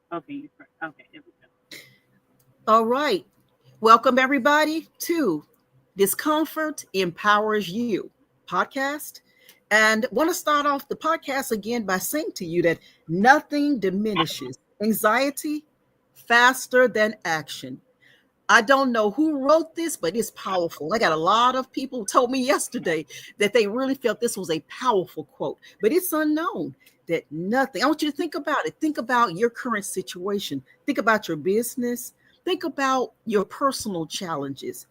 Okay, okay, there we go. All right. Welcome, everybody, to Discomfort Empowers You podcast. And want to start off the podcast again by saying to you that nothing diminishes anxiety faster than action. I don't know who wrote this, but it's powerful. I got a lot of people who told me yesterday that they really felt this was a powerful quote, but it's unknown that nothing. I want you to think about it. Think about your current situation. Think about your business. Think about your personal challenges.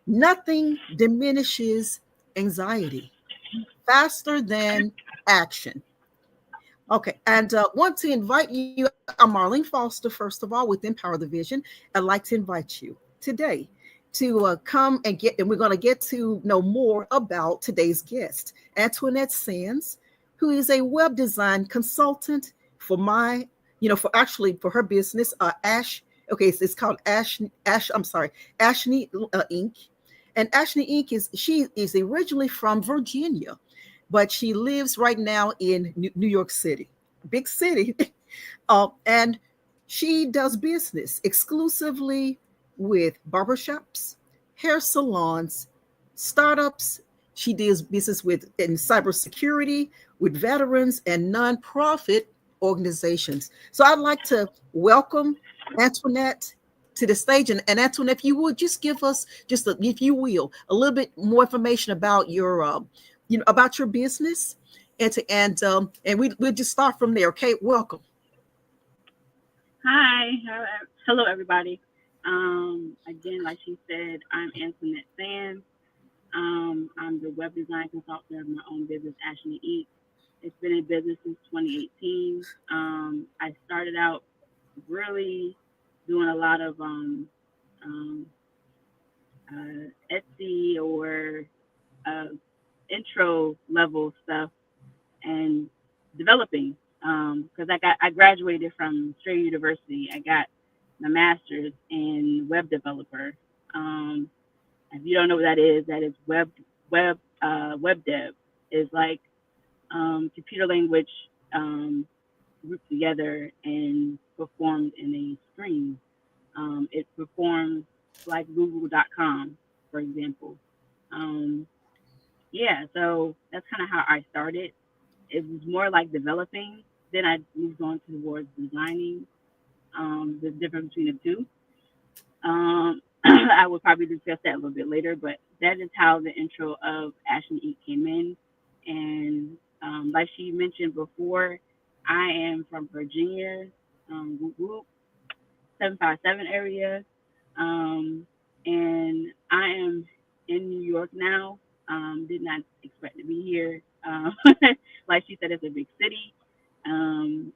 Nothing diminishes anxiety faster than action. Okay, and want to invite you. I'm Marlene Foster, first of all, with Empower the Vision. I'd like to invite you today to come and and we're going to get to know more about today's guest, Antoinette Sands, who is a web design consultant for for her business, Ash. Okay, it's called Ash. I'm sorry, Ashley Inc. And Ashley Inc. She is originally from Virginia, but she lives right now in New York City, big city. And she does business exclusively with barbershops, hair salons, startups. She does business with in cybersecurity, with veterans and nonprofit organizations. So I'd like to welcome Antoinette to the stage. And Antoinette, if you would just give us if you will, a little bit more information about about your business, and we'll just start from there. Okay, welcome. Hi, hello everybody. Again, like she said, I'm Antoinette Sands. I'm the web design consultant of my own business, Ashley Eat. It's been in business since 2018. I started out really doing a lot of um, Etsy or uh, intro level stuff and developing because I graduated from Strayer University. I got my master's in web developer. Um, if you don't know what that is web dev is like computer language grouped together and performed in a screen. It performs like Google.com, for example. Um, yeah, so that's kind of how I started. It was more like developing. Then I moved on towards designing. The difference between the two. I will probably discuss that a little bit later, but that is how the intro of Ash and Eat came in. And like she mentioned before, I am from Virginia, whoop whoop, 757 area. Um, and I am in New York now. Did not expect to be here. Like she said, it's a big city. Um,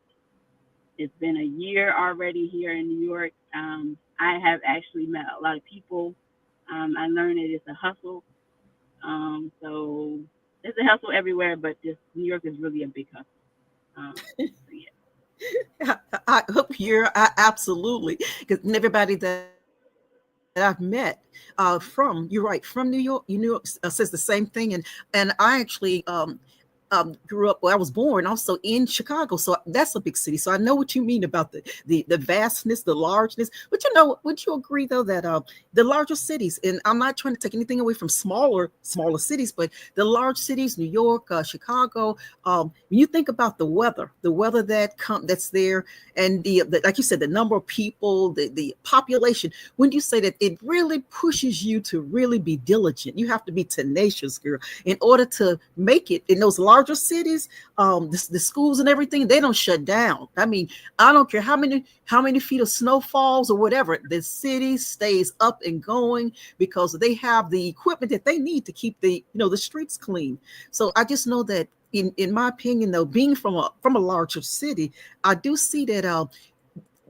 it's been a year already here in New York. I have actually met a lot of people. I learned that it's a hustle. So there's a hustle everywhere, but just New York is really a big hustle. So yeah. I hope you're absolutely because everybody that I've met you're right, from New York. New York says the same thing, and I actually grew up. Well, I was born also in Chicago, so that's a big city. So I know what you mean about the vastness, the largeness. But would you agree though that the larger cities, and I'm not trying to take anything away from smaller cities, but the large cities, New York, Chicago. When you think about the weather that's there, and like you said, the number of people, the population. When you say that, it really pushes you to really be diligent. You have to be tenacious, girl, in order to make it in those larger cities. The schools and everything, they don't shut down. I mean, I don't care how many feet of snow falls or whatever, the city stays up and going because they have the equipment that they need to keep the streets clean. So I just know that in my opinion, though, being from a larger city, I do see that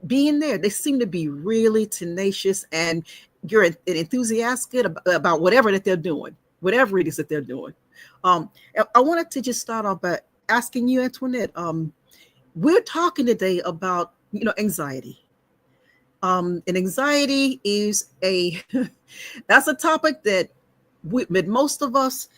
being there, they seem to be really tenacious, and you're enthusiastic about whatever that they're doing, whatever it is that they're doing. I wanted to just start off by asking you, Antoinette. We're talking today about anxiety. And anxiety is a that's a topic that most of us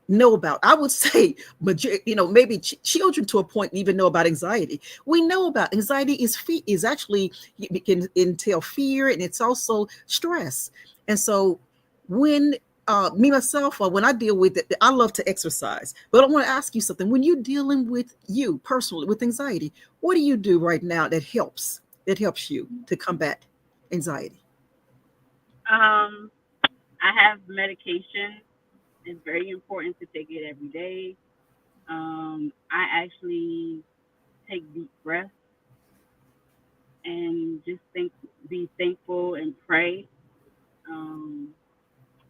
know about. I would say, maybe children to a point even know about anxiety. We know about anxiety is actually, it can entail fear, and it's also stress. And so when me myself, or when I deal with it, I love to exercise. But I want to ask you something. When you're dealing with you personally with anxiety, what do you do right now that helps you to combat anxiety? Um, I have medication. It's very important to take it every day. I actually take deep breaths and just be thankful and pray. Um,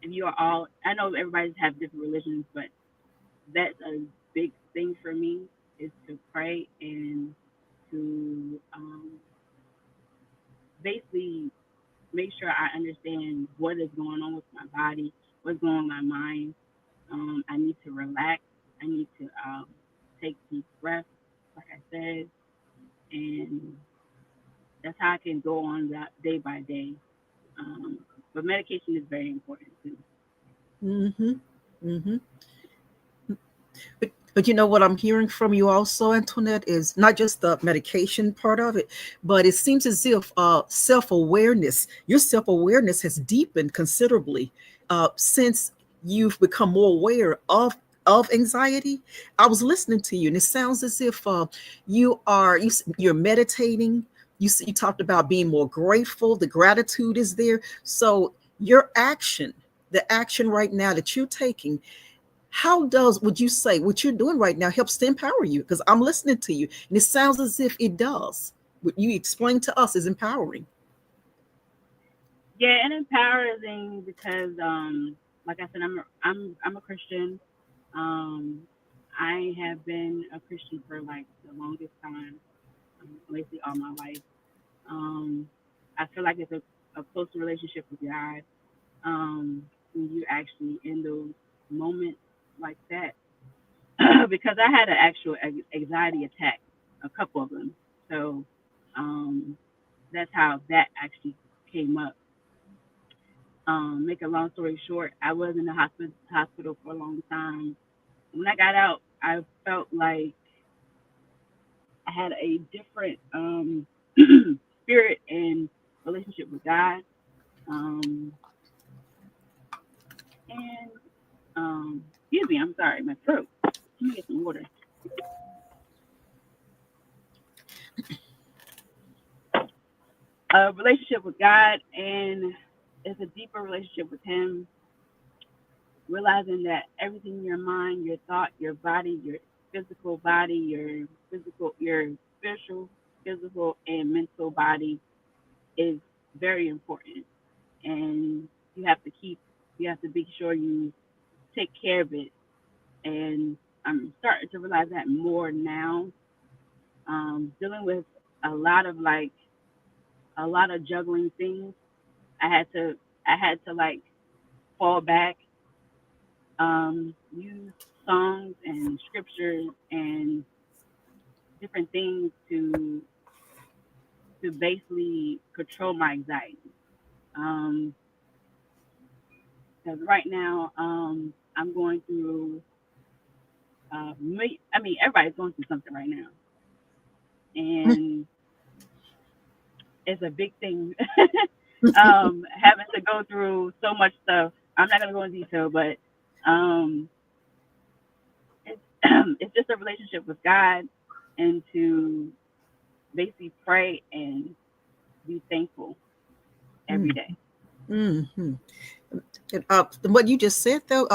and you are all, I know everybody's have different religions, but that's a big thing for me is to pray and to basically make sure I understand what is going on with my body, what's going on with my mind. I need to relax. I need to take deep breaths, like I said, and that's how I can go on that day by day. Um, but medication is very important too. Mm-hmm. Mm-hmm. But you know what I'm hearing from you also, Antoinette, is not just the medication part of it, but it seems as if your self awareness has deepened considerably since you've become more aware of anxiety. I was listening to you, and it sounds as if you're meditating. You talked about being more grateful. The gratitude is there. So your action, the action right now that you're taking, how does would you say what you're doing right now helps to empower you? Because I'm listening to you, and it sounds as if it does. What you explain to us is empowering. Yeah, and empowering because, like I said, I'm a Christian. Um, I have been a Christian for like the longest time, basically all my life. Um, I feel like it's a closer relationship with God when you actually in those moments like that. Because I had an actual anxiety attack, a couple of them. So um, that's how that actually came up. Make a long story short, I was in the hospital for a long time. When I got out, I felt like I had a different spirit and relationship with God. Um, and excuse me, I'm sorry, my throat. Let me get some water. A relationship with God, and it's a deeper relationship with Him. Realizing that everything in your mind, your thought, your body, your physical body, your spiritual, physical, and mental body is very important, and you have to keep, you have to be sure you take care of it. And I'm starting to realize that more now. Dealing with a lot of like a lot of juggling things. I had to I had to like fall back, use songs and scriptures and different things to basically control my anxiety. Um, because right now, I'm going through. I mean, everybody's going through something right now, and it's a big thing. Having to go through so much stuff. I'm not gonna go in detail, but um, it's it's just a relationship with God, and to basically pray and be thankful every day. Mm-hmm. What you just said, though,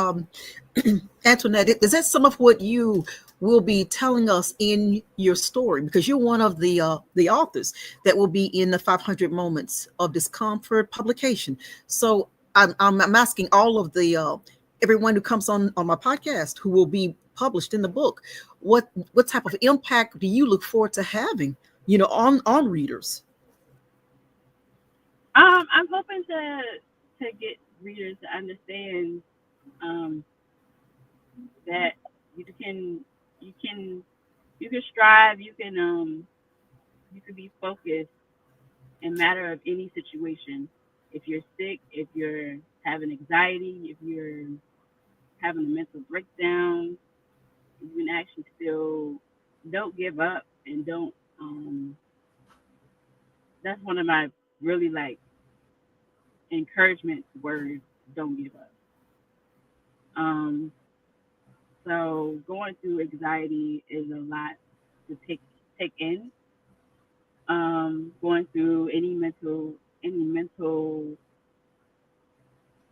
Antoinette, is that some of what you will be telling us in your story? Because you're one of the authors that will be in the 500 Moments of Discomfort publication. So I'm asking all of the everyone who comes on my podcast who will be published in the book, what type of impact do you look forward to having, on readers? I'm hoping to get readers to understand um, that you can you can you can strive, you can be focused in matter of any situation. If you're sick, if you're having anxiety, if you're having a mental breakdown, you can actually still don't give up and don't. That's one of my really like encouragement words. Don't give up. Um, so going through anxiety is a lot to take in. Going through any mental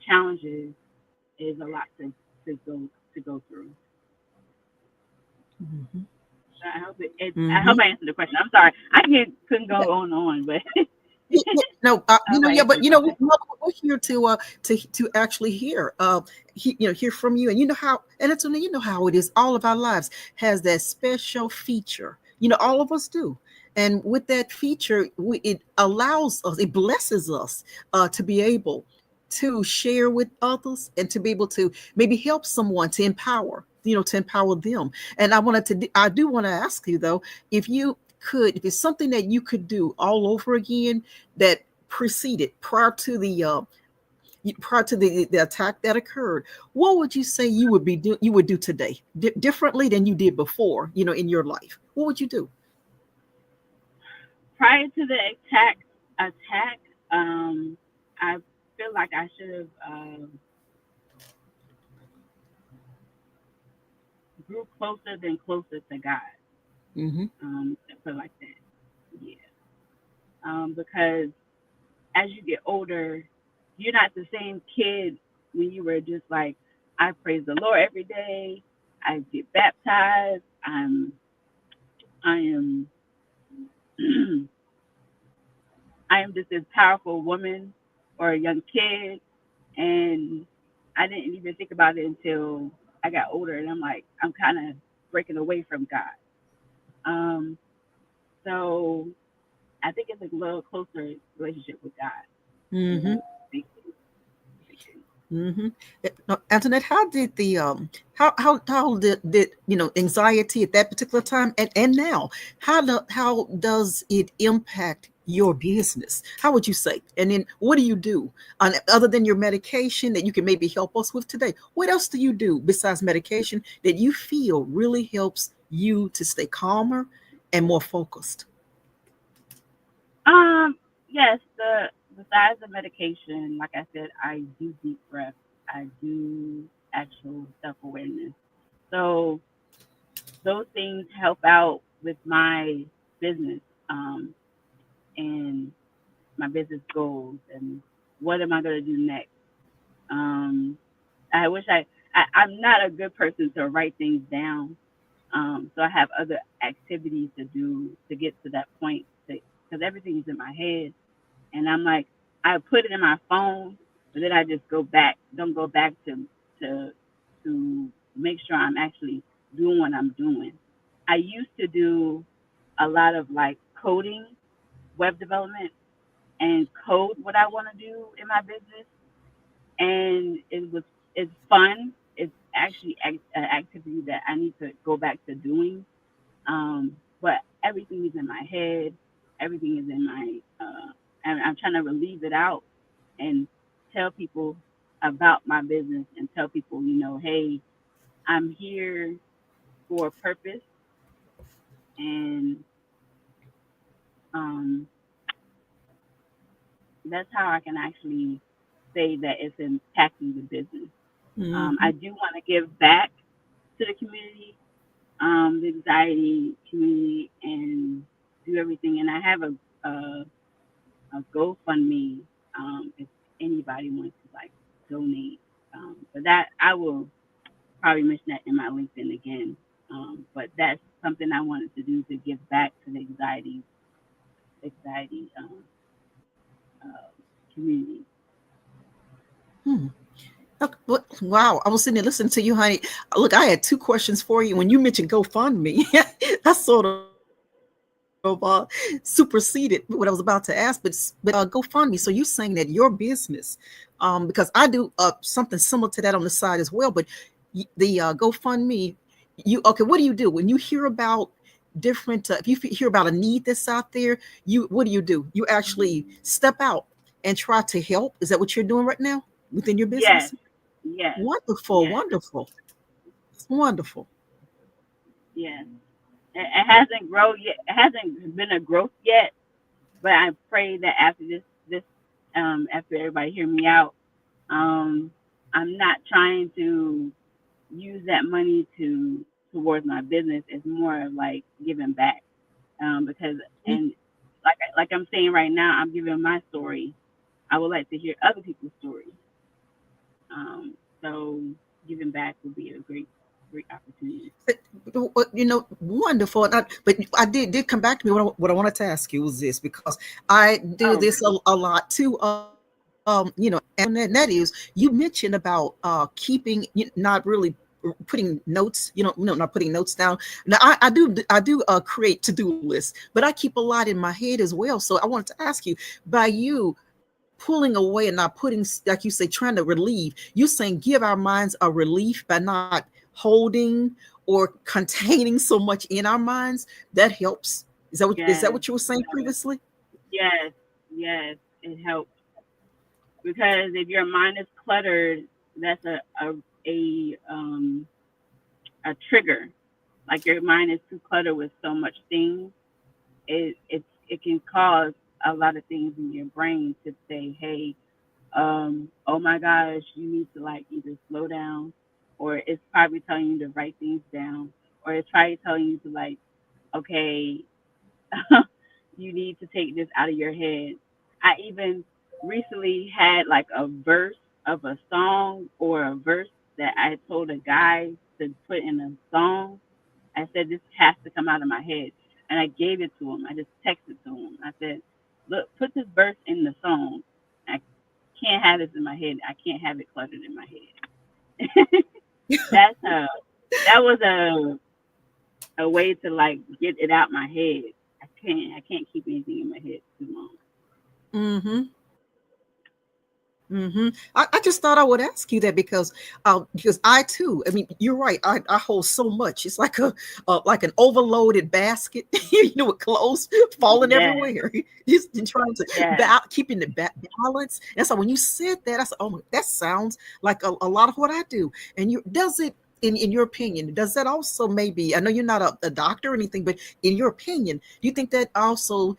challenges is a lot to go through. Mhm. I hope Mhm. I answered the question. I'm sorry, couldn't go on and on, but No, I hope I yeah, answered but your question. we're here to actually hear, hear from you, and how, and it's you know how it is. All of our lives has that special feature. All of us do, and with that feature, it allows us, it blesses us, to be able to share with others and to be able to maybe help someone to empower. To empower them. And I do want to ask you though, if it's something that you could do all over again, that preceded prior to the attack that occurred, what would you say you would do today, differently than you did before, in your life? What would you do? Prior to the attack, um, I feel like I should have grew closer than closer to God. Mm-hmm. I feel like that. Yeah. Because as you get older, you're not the same kid when you were just like, I praise the Lord every day. I get baptized. I am I am just this powerful woman or a young kid, and I didn't even think about it until I got older, and I'm like, I'm kind of breaking away from God. So I think it's a little closer relationship with God is Mm-hmm. big, big thing. Mm-hmm. Now, Antoinette, how did the how did anxiety at that particular time, and now, how does it impact your business? How would you say? And then what do you do other than your medication that you can maybe help us with today? What else do you do besides medication that you feel really helps you to stay calmer and more focused? Um, yes, besides the medication, like I said, I do deep breath. I do actual self awareness. So those things help out with my business, and my business goals and what am I gonna do next. Um, I wish I'm not a good person to write things down. So I have other activities to do to get to that point because everything is in my head. And I'm like, I put it in my phone, but then I just don't go back to to make sure I'm actually doing what I'm doing. I used to do a lot of like coding, web development, and code what I want to do in my business, and it's fun. It's actually an activity that I need to go back to doing. But everything is in my head. Everything is in my and I'm trying to relieve it out and tell people about my business and tell people, hey, I'm here for a purpose, and um, that's how I can actually say that it's impacting the business. Mm-hmm. I do want to give back to the community, the anxiety community, and do everything. And I have a GoFundMe, if anybody wants to like donate. But that I will probably mention that in my LinkedIn again. But that's something I wanted to do to give back to the anxiety uh, community. Hmm. Wow, I was sitting there listening to you, honey. Look, I had two questions for you. When you mentioned GoFundMe, I sort of superseded what I was about to ask. But GoFundMe. So you're saying that your business, because I do something similar to that on the side as well. But the GoFundMe, you okay? What do you do when you hear about different? If you hear about a need that's out there, you what do? You actually step out and try to help. Is that what you're doing right now within your Yes, business? Yes, Wonderful, yes, wonderful. It's wonderful. yes. It hasn't grown yet. It hasn't been a growth yet, but I pray that after this, after everybody hear me out, um, I'm not trying to use that money to towards my business. It's more of like giving back, because and like I'm saying right now, I'm giving my story. I would like to hear other people's stories. So giving back would be a great opportunity. Wonderful. But I did come back to me. What I wanted to ask you was this, because I do Oh, this a lot too. And that is, you mentioned about keeping, not really putting notes. Not putting notes down. Now I do create to do lists, but I keep a lot in my head as well. So I wanted to ask you, by you pulling away and not putting, like you say, trying to relieve, you saying give our minds a relief by not holding or containing so much in our minds. That helps. Is that yes, what you were saying previously? yes, yes. It helps because if your mind is cluttered, that's a trigger. Like your mind is too cluttered with so much things, it can cause a lot of things in your brain to say, hey, oh my gosh, you need to like either slow down, or it's probably telling you to write things down, or it's probably telling you to like, okay, you need to take this out of your head. I even recently had like a verse of a song or a verse that I told a guy to put in a song. I said, this has to come out of my head. And I gave it to him. I just texted to him. I said, look, put this verse in the song. I can't have this in my head. I can't have it cluttered in my head. That's that was a way to like get it out my head. I can't keep anything in my head too long. Mm-hmm. I just thought I would ask you that because I too. I mean, you're right. I hold so much. It's like an overloaded basket, with clothes falling Yes, everywhere. Just trying to yes. keeping the balance. And so when you said that, I said, "Oh, that sounds like a lot of what I do." And you does it. In your opinion, does that also, maybe? I know you're not a doctor or anything, but in your opinion, do you think that also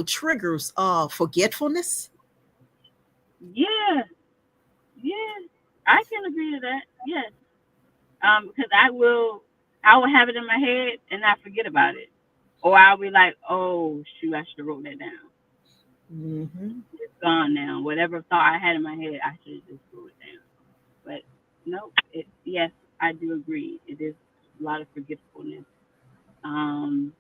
triggers forgetfulness? Yeah, yeah. I can agree to that. Yes. Because I will have it in my head and not forget about it. Or I'll be like, oh shoot, I should have wrote that down. Hmm. It's gone now. Whatever thought I had in my head, I should have just wrote it down. But no, yes, I do agree. It is a lot of forgetfulness. Um,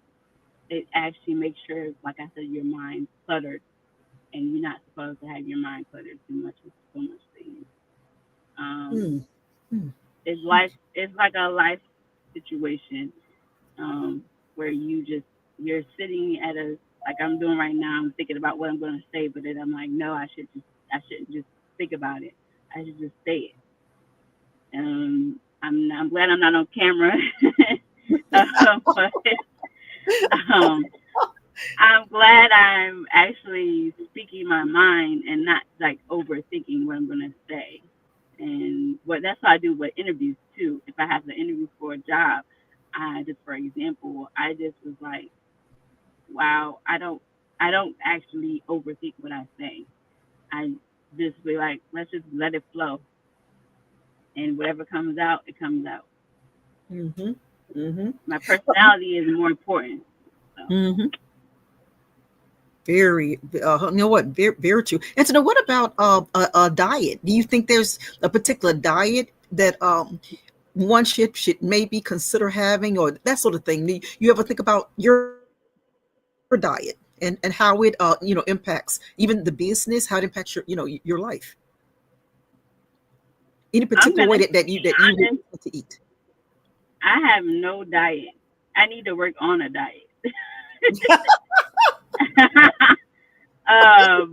it actually makes sure, like I said, your mind's cluttered, and you're not supposed to have your mind cluttered too much with so much things. Um, Mm. Mm. it's like a life situation, where you're sitting at a, like I'm doing right now. I'm thinking about what I'm going to say, but then I'm like, no, I shouldn't just think about it. I should just say it. I'm glad I'm not on camera, but um, I'm glad I'm actually speaking my mind and not like overthinking what I'm gonna say. And what that's how I do with interviews too. If I have to interview for a job, I just, for example, I just was like, wow, I don't actually overthink what I say. I just be like, let's just let it flow, and whatever comes out, it comes out. Mhm. Mhm. My personality is more important. So Mhm. Very, you know what? Very, very true. And so, now what about a diet? Do you think there's a particular diet that one should maybe consider having, or that sort of thing? Do you ever think about your diet and how it impacts even the business, how it impacts your life? Any particular I'm way gonna that be you would honest. want to eat? I have no diet. I need to work on a diet.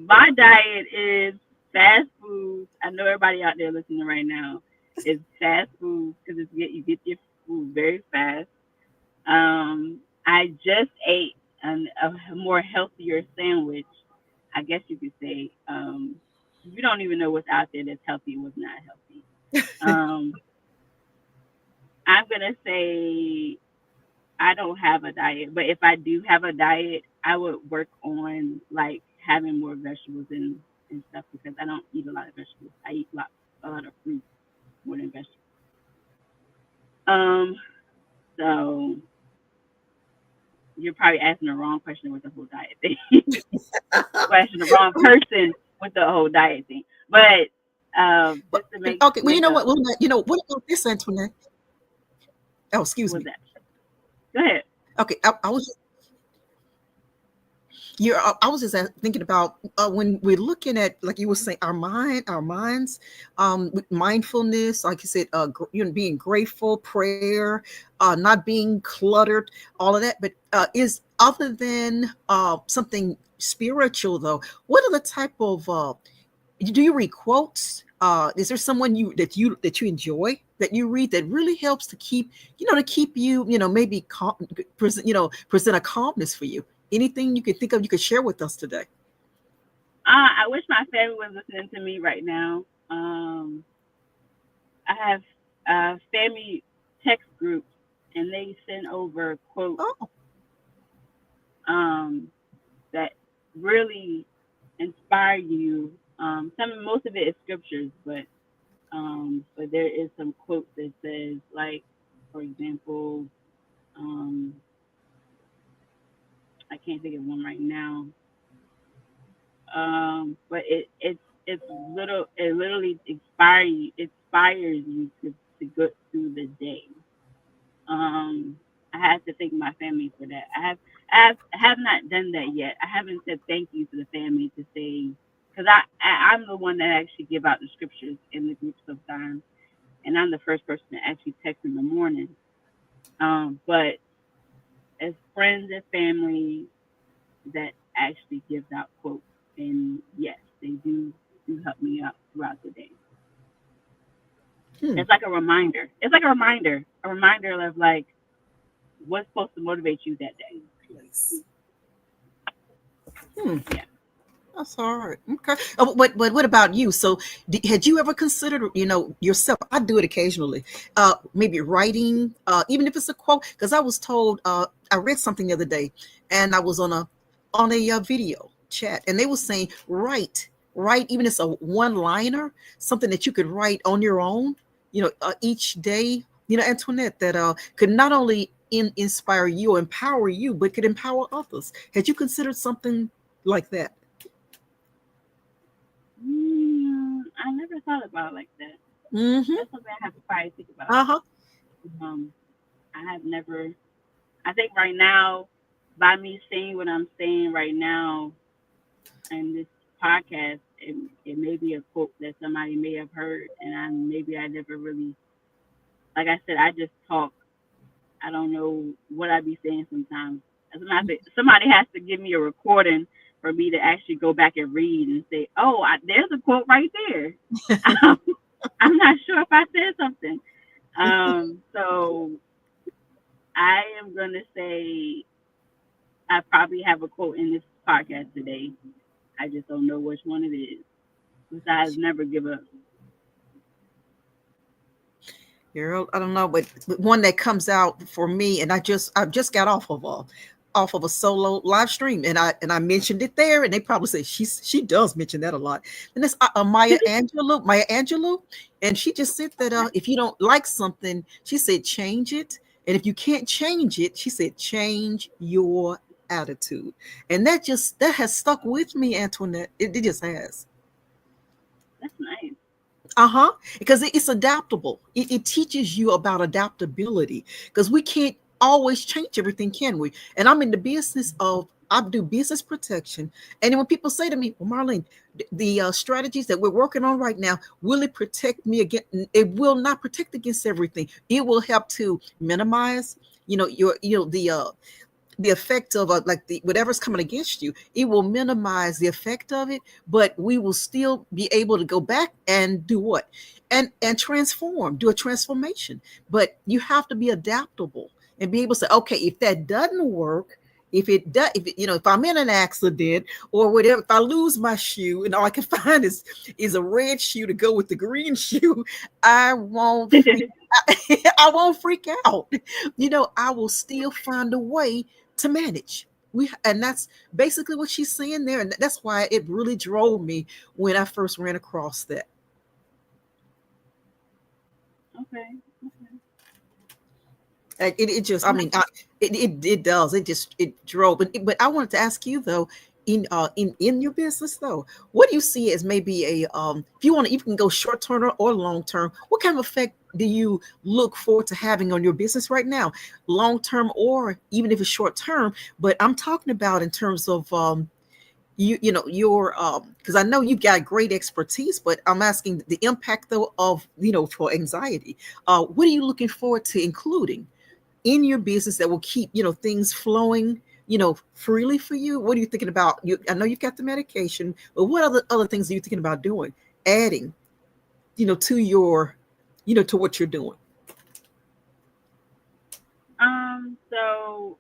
My diet is fast food. I know everybody out there listening right now is fast food because you get your food very fast. I just ate a more healthier sandwich, I guess you could say. you don't even know what's out there that's healthy and what's not healthy. Um, I'm gonna say I don't have a diet, but if I do have a diet, I would work on like having more vegetables and stuff because I don't eat a lot of vegetables. I eat a lot of fruit more than vegetables. Um, so you're probably asking the wrong question with the whole diet thing. You're asking the wrong person with the whole diet thing. But But just to make okay, well, you make know a what? Well, what about this, Antoinette? Oh, excuse what was me. that? Go ahead. Okay, I was I was just thinking about when we're looking at, like you were saying, our minds, with mindfulness, like you said, being grateful, prayer, not being cluttered, all of that. But is other than something spiritual though, what are the type of do you read quotes? Is there someone you enjoy that you read that really helps to keep you maybe present a calmness for you? Anything you could think of you could share with us today? I wish my family was listening to me right now. I have family text groups, and they send over quotes Oh, um, that really inspire you. Most of it is scriptures, but there is some quotes that says, like, for example, um, I can't think of one right now. But it's little it literally inspires you to go through the day. Um, I had to thank my family for that. I have not done that yet. I haven't said thank you to the family to say because I'm the one that actually give out the scriptures in the group sometimes, and I'm the first person to actually text in the morning. But as friends and family that actually gives out quotes, and yes, they do help me out throughout the day. hmm, It's like a reminder. It's like a reminder of like what's supposed to motivate you that day. hmm. Yeah. That's all right. Okay. But what about you? So, had you ever considered, yourself? I do it occasionally. Maybe writing, even if it's a quote. Because I was told, I read something the other day, and I was on a video chat, and they were saying, write, even if it's a one liner, something that you could write on your own, each day. Antoinette, that could not only inspire you or empower you, but could empower others. Had you considered something like that? I never thought about it like that. Mm-hmm. That's something I have to probably think about. Uh-huh. Um, I have never. I think right now, by me saying what I'm saying right now in this podcast, it may be a quote that somebody may have heard, and maybe I never really, like I said, I just talk. I don't know what I be saying sometimes. Somebody has to give me a recording for me to actually go back and read and say, "Oh, there's a quote right there." I'm not sure if I said something. So I am gonna say I probably have a quote in this podcast today. I just don't know which one it is. Besides, never give up. Girl, I don't know, but one that comes out for me, and I just got off of a solo live stream, and I mentioned it there, and they probably say she does mention that a lot. And that's Maya Angelou, and she just said that if you don't like something, she said change it, and if you can't change it, she said change your attitude, and that has stuck with me, Antoinette. It just has. That's nice. Uh-huh. Because it's adaptable. It teaches you about adaptability because we can't always change everything, can we? And I'm in the business of I do business protection. And then when people say to me, well, Marlene, the strategies that we're working on right now, will it protect me against? It will not protect against everything. It will help to minimize, the effect of like the whatever's coming against you. It will minimize the effect of it, but we will still be able to go back and do what, and transform, do a transformation. But you have to be adaptable and be able to say, okay, if that doesn't work, If it does, if I'm in an accident or whatever, if I lose my shoe and all I can find is a red shoe to go with the green shoe, I won't freak. I won't freak out. I will still find a way to manage. And that's basically what she's saying there, and that's why it really drove me when I first ran across that. Okay. Okay. It just, I I'm mean, it does. It drove. But I wanted to ask you though, in your business though, what do you see as maybe if you want to, you can go short term or long term. What kind of effect do you look forward to having on your business right now, long term or even if it's short term? But I'm talking about in terms of your because I know you've got great expertise, but I'm asking the impact though of for anxiety. What are you looking forward to including in your business that will keep things flowing freely for you? What are you thinking about? I know you've got the medication, but what other things are you thinking about doing, adding to your to what you're doing? So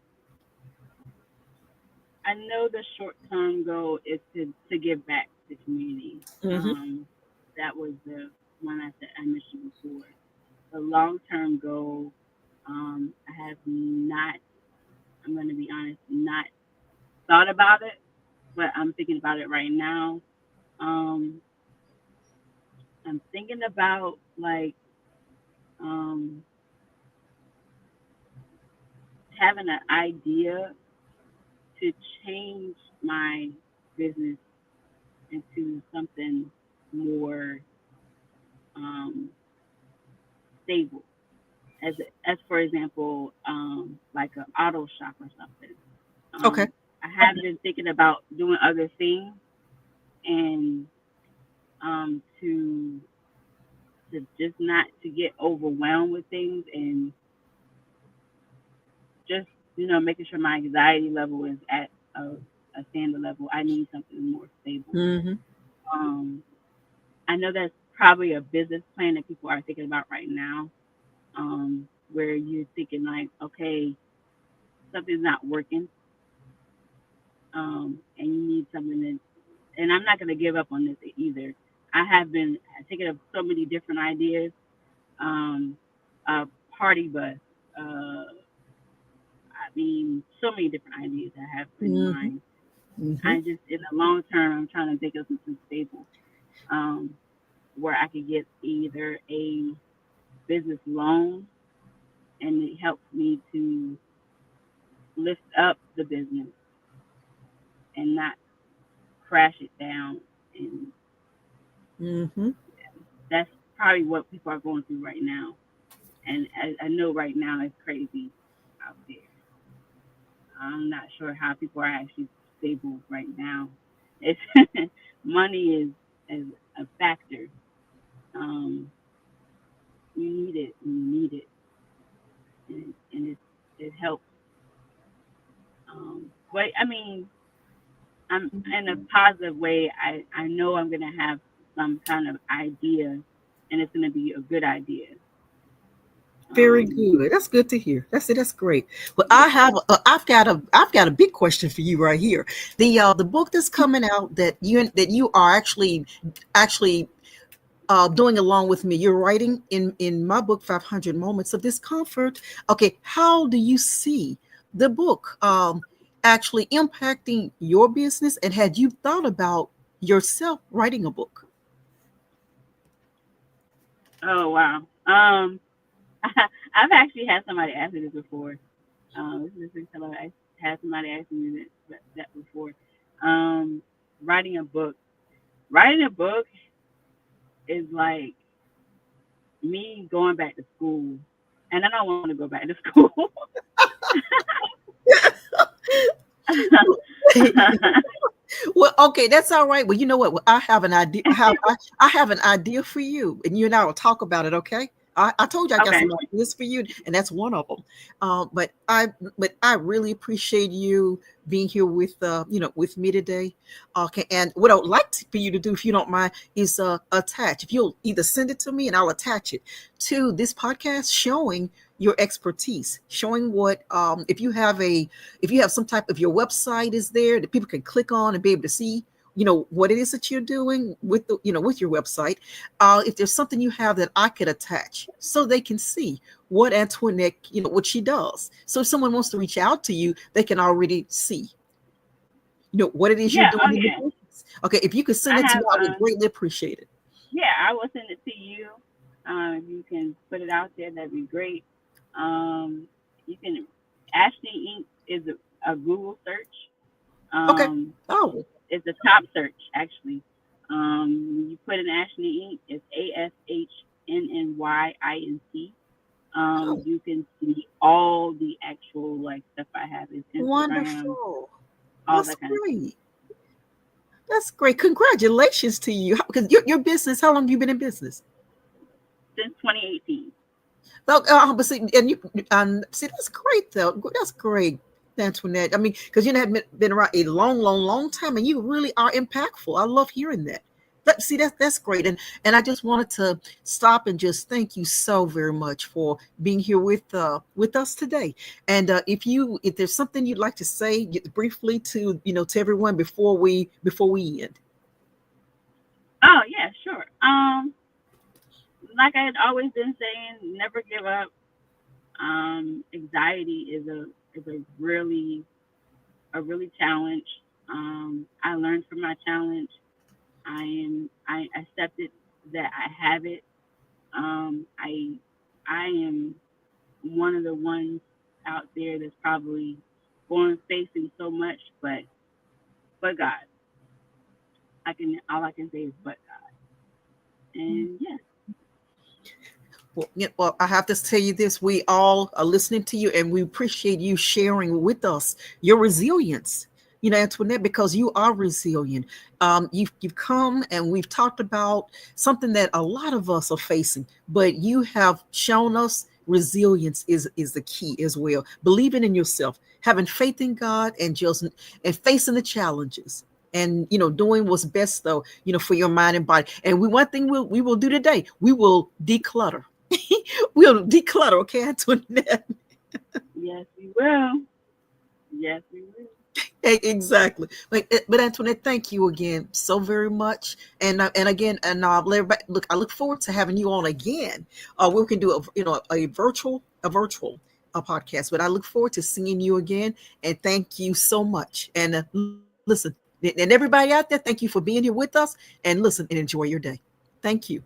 I know the short term goal is to give back to the community. Mm-hmm. That was the one I mentioned before. The long term goal, I have not. I'm going to be honest, not thought about it, but I'm thinking about it right now. Um, I'm thinking about like um, having an idea to change my business into something more um, stable. As for example, like an auto shop or something. Okay. I have been thinking about doing other things and to just not to get overwhelmed with things and just making sure my anxiety level is at a standard level. I need something more stable. Mm-hmm. Um, I know that's probably a business plan that people are thinking about right now, where you're thinking like, okay, something's not working, and you need something that. And I'm not going to give up on this either. I have been thinking of so many different ideas. Um, a party bus. I mean, so many different ideas I have in Mm-hmm. mind. Mm-hmm. I just, in the long term, I'm trying to think of something stable, um, where I could get either a business loan and it helps me to lift up the business and not crash it down. And Mm-hmm. that's probably what people are going through right now. And I know right now it's crazy out there. I'm not sure how people are actually stable right now. It's money is a factor. Um, you need it. You need it, and it helps. But I mean, I'm in a positive way. I know I'm gonna have some kind of idea, and it's gonna be a good idea. Very Um, good. That's good to hear. That's great. But yeah. I've got a big question for you right here. The book that's coming out that you are actually doing along with me. You're writing in my book, 500 Moments of Discomfort. Okay, how do you see the book actually impacting your business? And had you thought about yourself writing a book? Oh wow. I've actually had somebody ask me this before. This is the first time I had somebody ask me that before. Um, writing a book. Writing a book is like me going back to school, and I don't want to go back to school. Well, okay, that's all right. Well, you know what? Well, I have an idea. I have an idea for you, and you and I will talk about it. Okay. I told you I got Okay. some ideas for you, and that's one of them. But I really appreciate you being here with me today. Okay, and what I would like for you to do, if you don't mind, is attach. If you'll either send it to me, and I'll attach it to this podcast showing your expertise, showing what if you have some type of your website is there that people can click on and be able to see, what it is that you're doing with the with your website. If there's something you have that I could attach so they can see what Antoinette, what she does. So if someone wants to reach out to you, they can already see, what it is you're Yeah. doing Oh in the yeah. business. Okay, if you could send I it to me, have. I would greatly appreciate it. Yeah, I will send it to you. If you can put it out there, that'd be great. You can. Ashley Inc. is a Google search. Okay. Um, Oh, it's a top search actually. When you put in Ashley Inc., it's ASHNNYINC. oh, You can see all the actual like stuff I have is Instagram, wonderful. all That's that kind of stuff. great. That's great. Congratulations to you. Because your business, how long have you been in business? Since 2018. Well, but see, see, that's great though. That's great, Antoinette. I mean, because you have been around a long, long, long time, and you really are impactful. I love hearing that. See, that's great, and I just wanted to stop and just thank you so very much for being here with us today. And if there's something you'd like to say briefly to to everyone before we end. Oh yeah, sure. Like I had always been saying, never give up. Anxiety is a really challenge. I learned from my challenge. I accepted that I have it. I am one of the ones out there that's probably going facing so much, but God, all I can say is but God, and yeah. Well, well, I have to tell you this: we all are listening to you, and we appreciate you sharing with us your resilience. Antoinette, because you are resilient. You've come and we've talked about something that a lot of us are facing, but you have shown us resilience is the key as well. Believing in yourself, having faith in God, and facing the challenges. And doing what's best though, for your mind and body. And one thing we will do today, we will declutter. We'll declutter, okay, Antoinette? Yes, we will. Yes, we will. Exactly. But Antoinette, thank you again so very much. And again, and let everybody look. I look forward to having you on again. We can do a podcast. But I look forward to seeing you again. And thank you so much. And listen, and everybody out there, thank you for being here with us. And listen and enjoy your day. Thank you.